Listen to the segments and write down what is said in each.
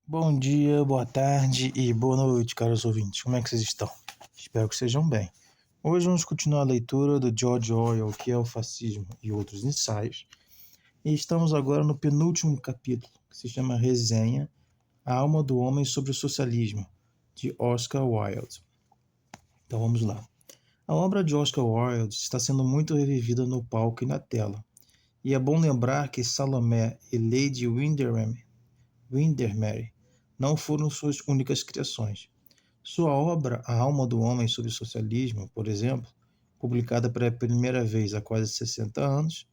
Bom dia, boa tarde e boa noite, caros ouvintes. Como é que vocês estão? Espero que estejam bem. Hoje vamos continuar a leitura do George Orwell, que é o fascismo e outros ensaios. E estamos agora no penúltimo capítulo, que se chama Resenha, A Alma do Homem sobre o Socialismo, de Oscar Wilde. Então vamos lá. A obra de Oscar Wilde está sendo muito revivida no palco e na tela. E é bom lembrar que Salomé e Lady Windermere não foram suas únicas criações. Sua obra A Alma do Homem sobre o Socialismo, por exemplo, publicada pela primeira vez há quase 60 anos,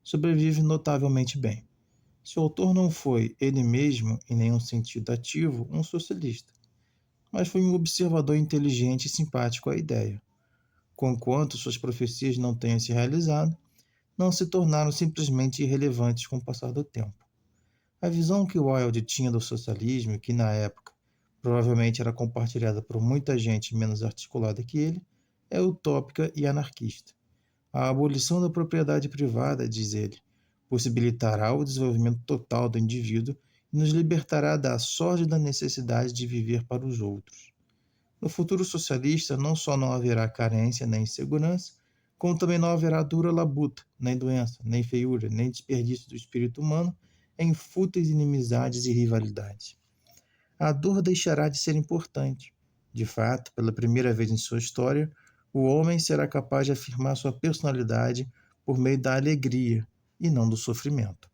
sobrevive notavelmente bem. Seu autor não foi, ele mesmo, em nenhum sentido ativo, um socialista, mas foi um observador inteligente e simpático à ideia. Conquanto suas profecias não tenham se realizado, não se tornaram simplesmente irrelevantes com o passar do tempo. A visão que Wilde tinha do socialismo, que na época provavelmente era compartilhada por muita gente menos articulada que ele, é utópica e anarquista. A abolição da propriedade privada, diz ele, possibilitará o desenvolvimento total do indivíduo e nos libertará da sórdida necessidade de viver para os outros. No futuro socialista, não só não haverá carência nem insegurança, como também não haverá dura labuta, nem doença, nem feiura, nem desperdício do espírito humano em fúteis inimizades e rivalidades. A dor deixará de ser importante. De fato, pela primeira vez em sua história, o homem será capaz de afirmar sua personalidade por meio da alegria e não do sofrimento.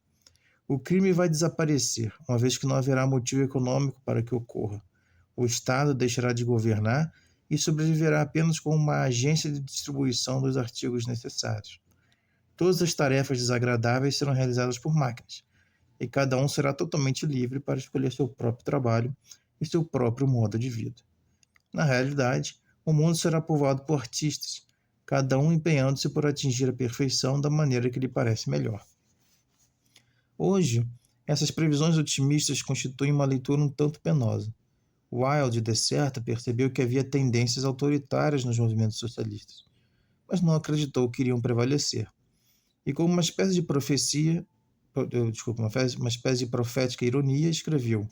O crime vai desaparecer, uma vez que não haverá motivo econômico para que ocorra. O Estado deixará de governar e sobreviverá apenas como uma agência de distribuição dos artigos necessários. Todas as tarefas desagradáveis serão realizadas por máquinas, e cada um será totalmente livre para escolher seu próprio trabalho e seu próprio modo de vida. Na realidade, o mundo será povoado por artistas, cada um empenhando-se por atingir a perfeição da maneira que lhe parece melhor. Hoje, essas previsões otimistas constituem uma leitura um tanto penosa. Wilde, de certo, percebeu que havia tendências autoritárias nos movimentos socialistas, mas não acreditou que iriam prevalecer. E como uma espécie de uma espécie de profética ironia, escreveu: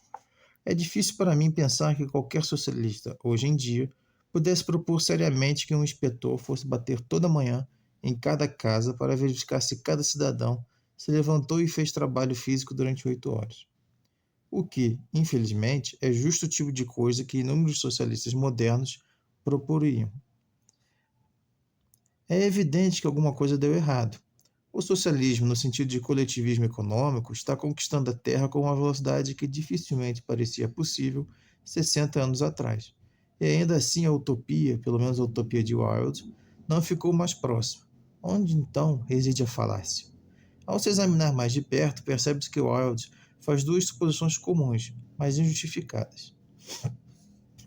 é difícil para mim pensar que qualquer socialista, hoje em dia, pudesse propor seriamente que um inspetor fosse bater toda manhã em cada casa para verificar se cada cidadão se levantou e fez trabalho físico durante 8 horas. O que, infelizmente, é justo o tipo de coisa que inúmeros socialistas modernos proporiam. É evidente que alguma coisa deu errado. O socialismo, no sentido de coletivismo econômico, está conquistando a Terra com uma velocidade que dificilmente parecia possível 60 anos atrás. E ainda assim a utopia, pelo menos a utopia de Wilde, não ficou mais próxima. Onde então reside a falácia? Ao se examinar mais de perto, percebe-se que Wilde faz duas suposições comuns, mas injustificadas.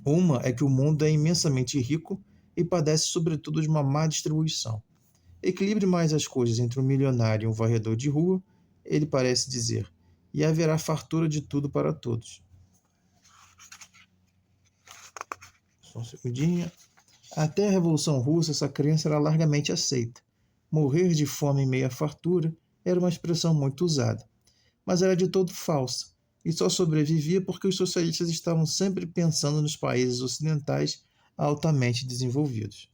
Uma é que o mundo é imensamente rico e padece sobretudo de uma má distribuição. Equilibre mais as coisas entre um milionário e um varredor de rua, ele parece dizer, e haverá fartura de tudo para todos. Só um segundinho. Até a Revolução Russa, essa crença era largamente aceita. Morrer de fome em meia fartura era uma expressão muito usada, mas era de todo falsa, e só sobrevivia porque os socialistas estavam sempre pensando nos países ocidentais altamente desenvolvidos,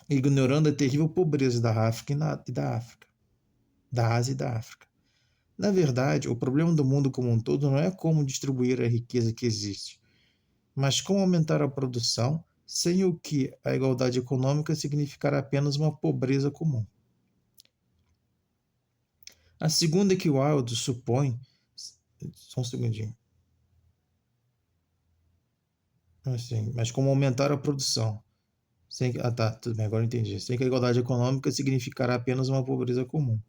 ignorando a terrível pobreza da África e da África, da Ásia e da África. Na verdade, o problema do mundo como um todo não é como distribuir a riqueza que existe, mas como aumentar a produção, sem o que a igualdade econômica significará apenas uma pobreza comum. A segunda é que Wilde supõe. Só um segundinho. Assim, mas como aumentar a produção. Tá, tudo bem, agora entendi. Sem que a igualdade econômica significará apenas uma pobreza comum.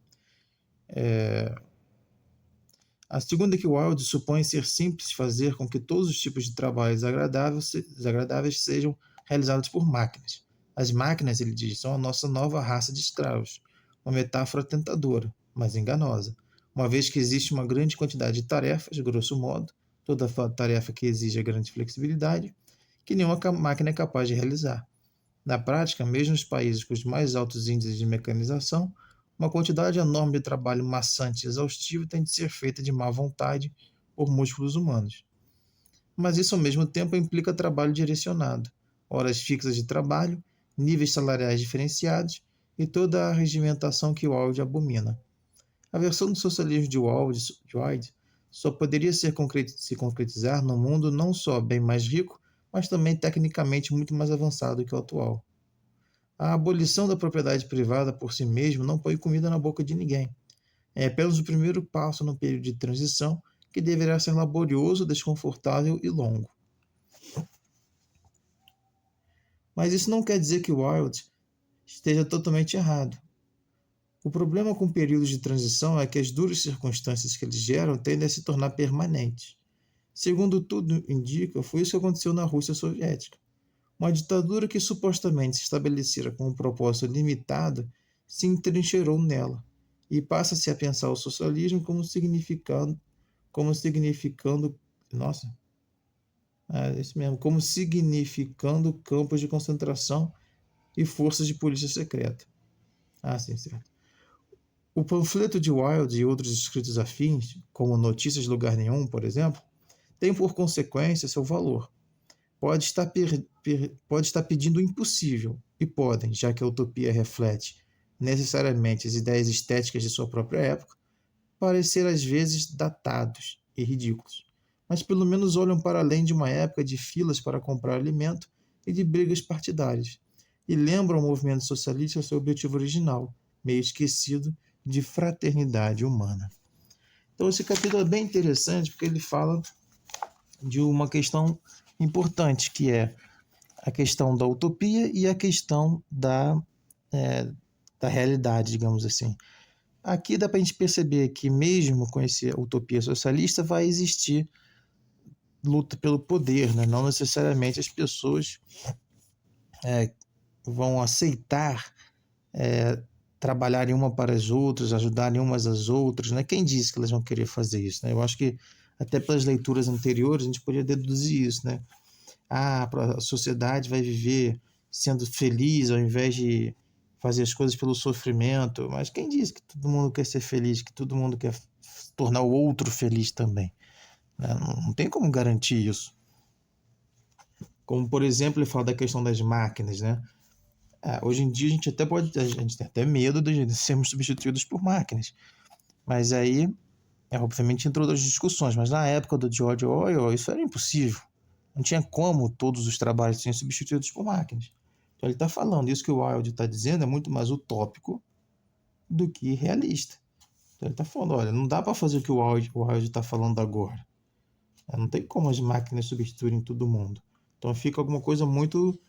A segunda é que Wilde supõe ser simples fazer com que todos os tipos de trabalho desagradáveis sejam realizados por máquinas. As máquinas, ele diz, são a nossa nova raça de escravos. Uma metáfora tentadora, mas enganosa, uma vez que existe uma grande quantidade de tarefas, grosso modo, toda tarefa que exige grande flexibilidade, que nenhuma máquina é capaz de realizar. Na prática, mesmo os países com os mais altos índices de mecanização, uma quantidade enorme de trabalho maçante e exaustivo tem de ser feita de má vontade por músculos humanos. Mas isso, ao mesmo tempo, implica trabalho direcionado, horas fixas de trabalho, níveis salariais diferenciados e toda a regimentação que Wilde abomina. A versão do socialismo de Wilde só poderia se concretizar num mundo não só bem mais rico, mas também tecnicamente muito mais avançado que o atual. A abolição da propriedade privada por si mesmo não põe comida na boca de ninguém. É apenas o primeiro passo no período de transição que deverá ser laborioso, desconfortável e longo. Mas isso não quer dizer que Wilde esteja totalmente errado. O problema com períodos de transição é que as duras circunstâncias que eles geram tendem a se tornar permanentes. Segundo tudo indica, foi isso que aconteceu na Rússia Soviética. Uma ditadura que supostamente se estabelecera com um propósito limitado se entrincheirou nela e passa-se a pensar o socialismo como significando campos de concentração e forças de polícia secreta. Sim, certo. O panfleto de Wilde e outros escritos afins, como Notícias de Lugar Nenhum, por exemplo, tem por consequência seu valor. Pode estar pedindo o impossível, e podem, já que a utopia reflete necessariamente as ideias estéticas de sua própria época, parecer às vezes datados e ridículos, mas pelo menos olham para além de uma época de filas para comprar alimento e de brigas partidárias, e lembram ao movimento socialista seu objetivo original, meio esquecido, de fraternidade humana. Então esse capítulo é bem interessante porque ele fala de uma questão importante, que é a questão da utopia e a questão da realidade, digamos assim. Aqui dá para a gente perceber que mesmo com essa utopia socialista vai existir luta pelo poder, né? Não necessariamente as pessoas vão aceitar trabalharem uma para as outras, ajudarem umas às outras, né? Quem disse que elas vão querer fazer isso, né? Eu acho que até pelas leituras anteriores a gente podia deduzir isso, né? A sociedade vai viver sendo feliz ao invés de fazer as coisas pelo sofrimento, mas quem disse que todo mundo quer ser feliz, que todo mundo quer tornar o outro feliz também? Não tem como garantir isso. Como, por exemplo, ele fala da questão das máquinas, né? Hoje em dia a gente tem até medo de sermos substituídos por máquinas. Mas aí, obviamente, entrou outras discussões. Mas na época do George Orwell, isso era impossível. Não tinha como todos os trabalhos serem substituídos por máquinas. Então ele está falando, isso que o Wilde está dizendo é muito mais utópico do que realista. Então ele está falando, olha, não dá para fazer o que o Wilde está falando agora. Não tem como as máquinas substituírem todo mundo. Então fica alguma coisa muito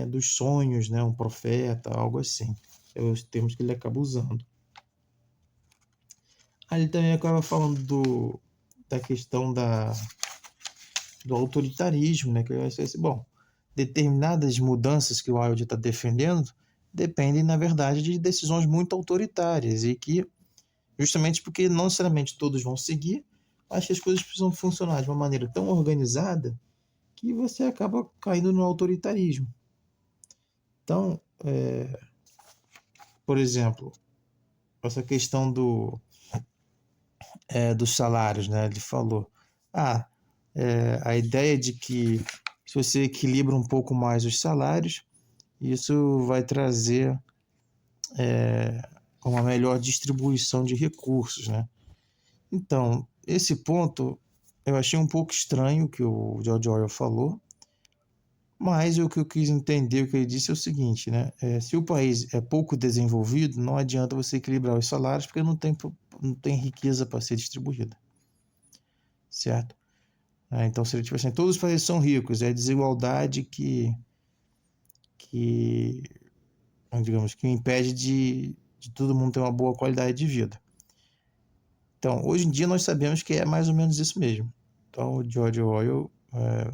dos sonhos, né? Um profeta, algo assim. É os termos que ele acaba usando. Aí ele também acaba falando da questão do autoritarismo, né? Que vai ser assim, determinadas mudanças que o Wilde está defendendo dependem, na verdade, de decisões muito autoritárias e que, justamente porque não necessariamente todos vão seguir, mas que as coisas precisam funcionar de uma maneira tão organizada que você acaba caindo no autoritarismo. Então, por exemplo, essa questão dos salários, né? Ele falou, a ideia de que se você equilibra um pouco mais os salários, isso vai trazer uma melhor distribuição de recursos, né? Então, esse ponto eu achei um pouco estranho que o George Orwell falou, mas o que eu quis entender, o que ele disse é o seguinte, né? Se o país é pouco desenvolvido, não adianta você equilibrar os salários porque não tem riqueza para ser distribuída, certo? Então, se ele tiver assim, todos os países são ricos, é a desigualdade que digamos, que impede de todo mundo ter uma boa qualidade de vida. Então, hoje em dia nós sabemos que é mais ou menos isso mesmo. Então, o George Orwell,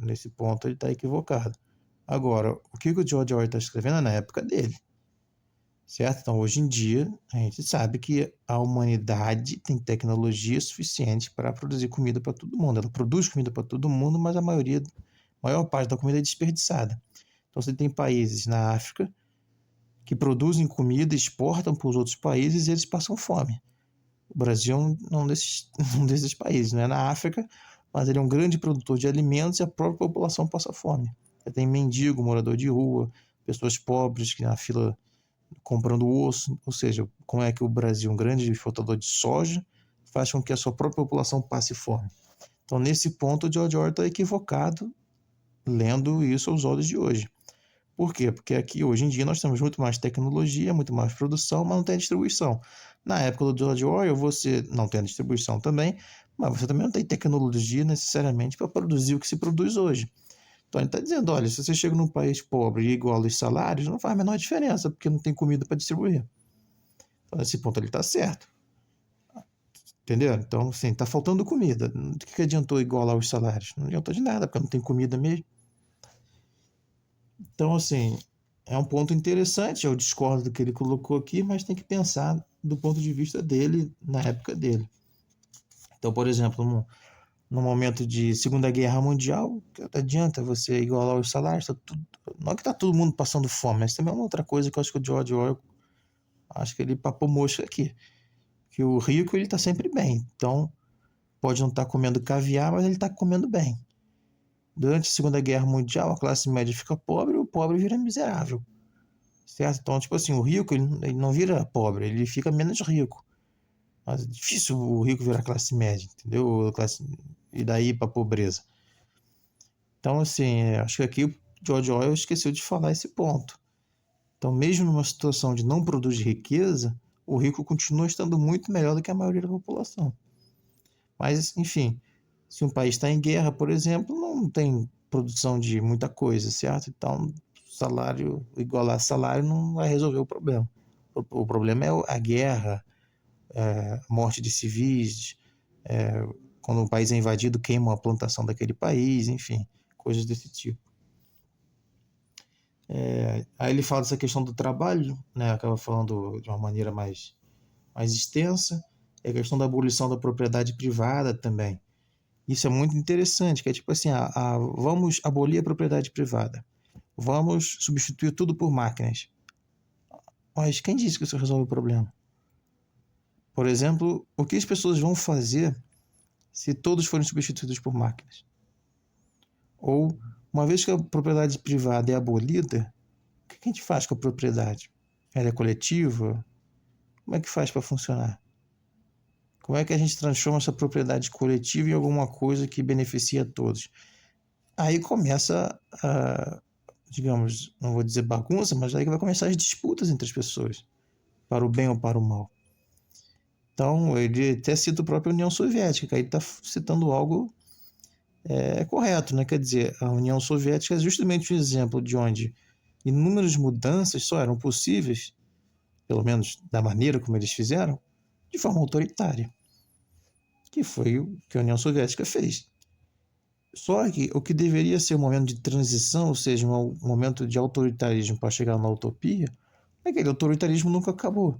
nesse ponto, ele está equivocado. Agora, o que o George Orwell está escrevendo é na época dele, certo? Então, hoje em dia, a gente sabe que a humanidade tem tecnologia suficiente para produzir comida para todo mundo. Ela produz comida para todo mundo, mas a maior parte da comida é desperdiçada. Então, você tem países na África que produzem comida, exportam para os outros países e eles passam fome. O Brasil é um desses, um desses países, não é na África, mas ele é um grande produtor de alimentos e a própria população passa fome. Tem mendigo, morador de rua, pessoas pobres que na fila comprando osso, ou seja, como é que o Brasil, um grande exportador de soja, faz com que a sua própria população passe fome. Então, nesse ponto, o George Orwell está equivocado lendo isso aos olhos de hoje. Por quê? Porque aqui, hoje em dia, nós temos muito mais tecnologia, muito mais produção, mas não tem distribuição. Na época do George Orwell, você não tem a distribuição também, mas você também não tem tecnologia necessariamente para produzir o que se produz hoje. Então ele está dizendo, olha, se você chega num país pobre e iguala os salários, não faz a menor diferença, porque não tem comida para distribuir. Então, nesse ponto ele está certo. Entendeu? Então, assim, está faltando comida. O que adiantou igualar os salários? Não adiantou de nada, porque não tem comida mesmo. Então, assim, é um ponto interessante. Eu discordo do que ele colocou aqui, mas tem que pensar do ponto de vista dele, na época dele. Então, por exemplo, no momento de Segunda Guerra Mundial, que adianta você igualar os salários? Tá tudo, não é que está todo mundo passando fome, mas também é uma outra coisa que eu acho que o George Orwell, acho que ele papou mosca aqui. Que o rico, ele está sempre bem. Então, pode não estar comendo caviar, mas ele está comendo bem. Durante a Segunda Guerra Mundial, a classe média fica pobre e o pobre vira miserável. Certo? Então, tipo assim, o rico ele não vira pobre, ele fica menos rico. Mas é difícil o rico virar classe média, entendeu? E daí para pobreza. Então, assim, acho que aqui o George Orwell esqueceu de falar esse ponto. Então, mesmo numa situação de não produzir riqueza, o rico continua estando muito melhor do que a maioria da população. Mas, enfim, se um país está em guerra, por exemplo, não tem produção de muita coisa, certo? Então, salário, igualar salário não vai resolver o problema. O problema é a guerra, morte de civis, quando o país é invadido, queima a plantação daquele país, enfim, coisas desse tipo. Aí ele fala dessa questão do trabalho, né? Acaba falando de uma maneira mais extensa, é a questão da abolição da propriedade privada também. Isso é muito interessante, que é tipo assim, vamos abolir a propriedade privada, vamos substituir tudo por máquinas. Mas quem disse que isso resolve o problema? Por exemplo, o que as pessoas vão fazer se todos forem substituídos por máquinas? Ou, uma vez que a propriedade privada é abolida, o que a gente faz com a propriedade? Ela é coletiva? Como é que faz para funcionar? Como é que a gente transforma essa propriedade coletiva em alguma coisa que beneficia a todos? Aí começa a, digamos, não vou dizer bagunça, mas aí que vai começar as disputas entre as pessoas, para o bem ou para o mal. Então, ele até cita a própria União Soviética, que aí está citando algo correto, né? Quer dizer, a União Soviética é justamente um exemplo de onde inúmeras mudanças só eram possíveis, pelo menos da maneira como eles fizeram, de forma autoritária, que foi o que a União Soviética fez. Só que o que deveria ser um momento de transição, ou seja, um momento de autoritarismo para chegar na utopia, aquele autoritarismo nunca acabou.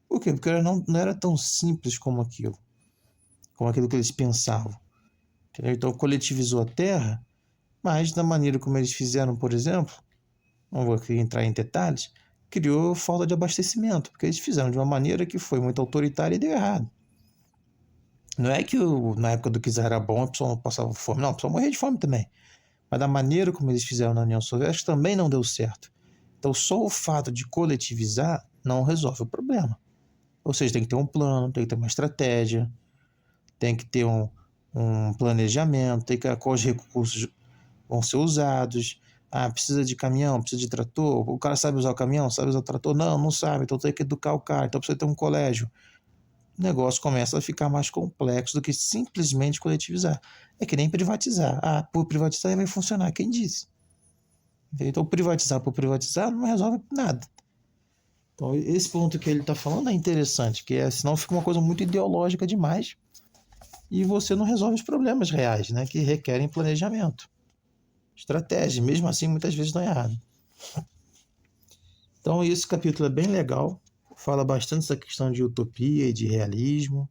Por quê? Porque não era tão simples como aquilo que eles pensavam. Entendeu? Então coletivizou a terra, mas da maneira como eles fizeram, por exemplo, não vou aqui entrar em detalhes, criou falta de abastecimento, porque eles fizeram de uma maneira que foi muito autoritária e deu errado. Não é que na época do czar era bom, a pessoa não passava fome, não, a pessoa morria de fome também. Mas da maneira como eles fizeram na União Soviética também não deu certo. Então, só o fato de coletivizar não resolve o problema. Ou seja, tem que ter um plano, tem que ter uma estratégia, tem que ter um planejamento, tem que quais recursos vão ser usados. Precisa de caminhão, precisa de trator. O cara sabe usar o caminhão, sabe usar o trator? Não sabe. Então tem que educar o cara, então precisa ter um colégio. O negócio começa a ficar mais complexo do que simplesmente coletivizar. É que nem privatizar. Por privatizar vai funcionar. Quem disse? Então, privatizar por privatizar não resolve nada. Então, esse ponto que ele está falando é interessante, que senão fica uma coisa muito ideológica demais e você não resolve os problemas reais, né, que requerem planejamento, estratégia. Mesmo assim, muitas vezes dá errado. Então, esse capítulo é bem legal, fala bastante dessa questão de utopia e de realismo,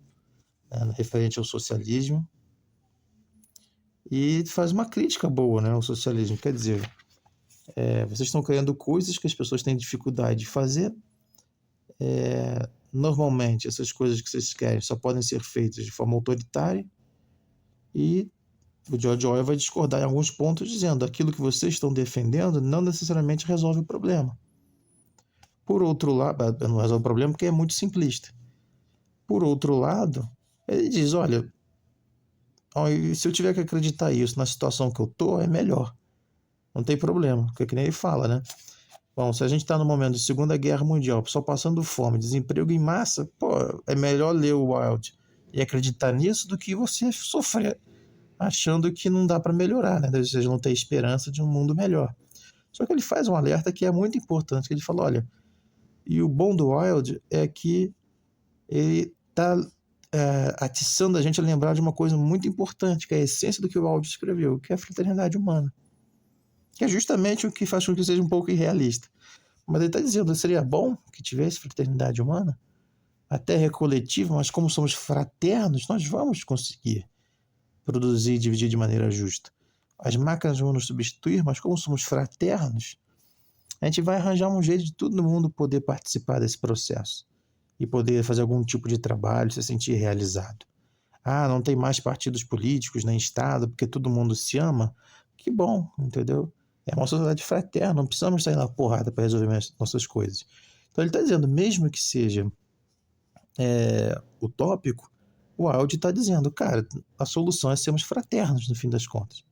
né, referente ao socialismo, e faz uma crítica boa, né, ao socialismo. Quer dizer, vocês estão criando coisas que as pessoas têm dificuldade de fazer, normalmente essas coisas que vocês querem só podem ser feitas de forma autoritária, e o George Orwell vai discordar em alguns pontos, dizendo que aquilo que vocês estão defendendo não necessariamente resolve o problema. Por outro lado, não resolve o problema porque é muito simplista. Por outro lado, ele diz, olha, se eu tiver que acreditar isso na situação que eu tô, é melhor. Não tem problema, porque é que nem ele fala, né? Bom, se a gente está no momento de Segunda Guerra Mundial, só passando fome, desemprego em massa, pô, é melhor ler o Wilde e acreditar nisso do que você sofrer achando que não dá para melhorar, né? Ou seja, não ter esperança de um mundo melhor. Só que ele faz um alerta que é muito importante, que ele fala, olha, e o bom do Wilde é que ele está atiçando a gente a lembrar de uma coisa muito importante, que é a essência do que o Wilde escreveu, que é a fraternidade humana. Que é justamente o que faz com que seja um pouco irrealista. Mas ele está dizendo, seria bom que tivesse fraternidade humana? A terra é coletiva, mas como somos fraternos, nós vamos conseguir produzir e dividir de maneira justa. As máquinas vão nos substituir, mas como somos fraternos, a gente vai arranjar um jeito de todo mundo poder participar desse processo e poder fazer algum tipo de trabalho, se sentir realizado. Ah, não tem mais partidos políticos, nem Estado, porque todo mundo se ama. Que bom, entendeu? É uma sociedade fraterna, não precisamos sair na porrada para resolver nossas coisas. Então ele está dizendo, mesmo que seja utópico, o Wilde está dizendo, cara, a solução é sermos fraternos, no fim das contas.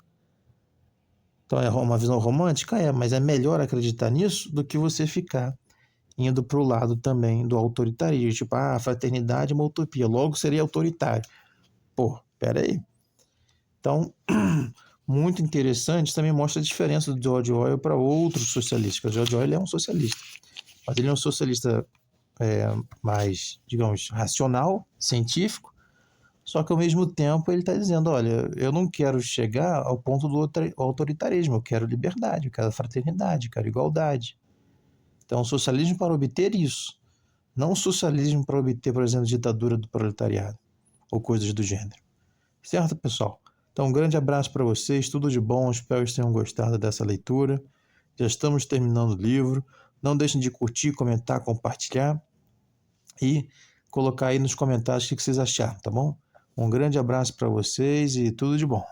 Então é uma visão romântica? É, mas é melhor acreditar nisso do que você ficar indo para o lado também do autoritarismo. Tipo, a fraternidade é uma utopia, logo seria autoritário. Pô, peraí. Então, muito interessante, também mostra a diferença do George Orwell para outros socialistas. O George Orwell é um socialista, mas ele é um socialista mais, digamos, racional, científico, só que ao mesmo tempo ele está dizendo, olha, eu não quero chegar ao ponto do autoritarismo, eu quero liberdade, eu quero fraternidade, eu quero igualdade. Então, socialismo para obter isso, não socialismo para obter, por exemplo, ditadura do proletariado ou coisas do gênero. Certo, pessoal? Então, um grande abraço para vocês, tudo de bom, espero que vocês tenham gostado dessa leitura. Já estamos terminando o livro. Não deixem de curtir, comentar, compartilhar e colocar aí nos comentários o que vocês acharam, tá bom? Um grande abraço para vocês e tudo de bom.